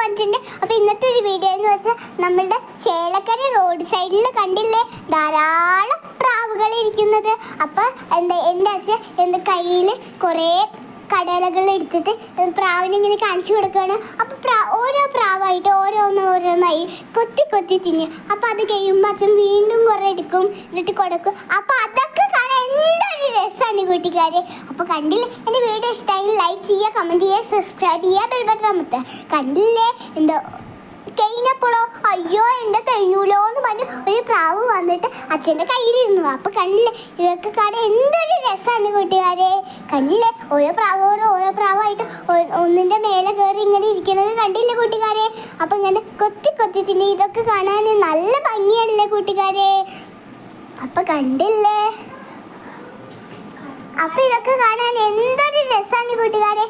വന്നിട്ടുണ്ട്. അപ്പോൾ ഇന്നത്തെ ഒരു വീഡിയോ എന്ന് വെച്ചാൽ നമ്മളുടെ ചേലക്കര റോഡ് സൈഡിൽ കണ്ടില്ലേ ധാരാളം പ്രാവുകൾ ഇരിക്കുന്നത്. അപ്പോൾ എൻ്റെ അച്ഛൻ എൻ്റെ കയ്യിൽ കുറേ കടലകൾ എടുത്തിട്ട് പ്രാവിനിങ്ങനെ കാണിച്ചു കൊടുക്കുകയാണ്. അപ്പോൾ ഓരോ പ്രാവായിട്ട് ഓരോന്നായി കൊത്തി തിന്നും. അപ്പോൾ അത് കഴിയുമ്പോൾ അച്ഛൻ വീണ്ടും കുറേ എടുക്കും, എന്നിട്ട് കൊടുക്കും. അപ്പോൾ അതൊക്കെ കാണാൻ എന്തൊരു രസമാണ് കൂട്ടുകാരെ. അപ്പോൾ കണ്ടില്ലേ, എൻ്റെ വീഡിയോ ഇഷ്ടമായി ലൈക്ക് ചെയ്യുക, കമൻറ്റ് ചെയ്യുക, സബ്സ്ക്രൈബ് ചെയ്യുക, ബെൽ ബട്ടൺ അമർത്തുക. കണ്ടില്ലേ എന്തോ കഴിഞ്ഞപ്പോഴോ അയ്യോ എൻ്റെ കഴിഞ്ഞൂലോ എന്ന് പറഞ്ഞു ഒരു പ്രാവ് വന്നിട്ട് അച്ഛൻ്റെ കയ്യിലിരുന്നു. അപ്പോൾ കണ്ടില്ലേ ഇതൊക്കെ കാണാൻ എന്തൊരു രസമാണ് കൂട്ടുകാരെ. കണ്ടില്ലേ ഓരോ പ്രാവായിട്ട് ഒന്നിൻ്റെ മേലെ കയറി ഇങ്ങനെ ഇരിക്കുന്നത് കണ്ടില്ലേ കൂട്ടുകാരെ. അപ്പോൾ ഇങ്ങനെ കൊത്തി തിന്നെ ഇതൊക്കെ കാണാൻ നല്ല ഭംഗിയാണല്ലേ കൂട്ടുകാരെ. അപ്പോൾ കണ്ടില്ലേ, അപ്പോൾ ഇതൊക്കെ കാണാൻ എന്തൊരു രസമാണ് കൂട്ടുകാരെ.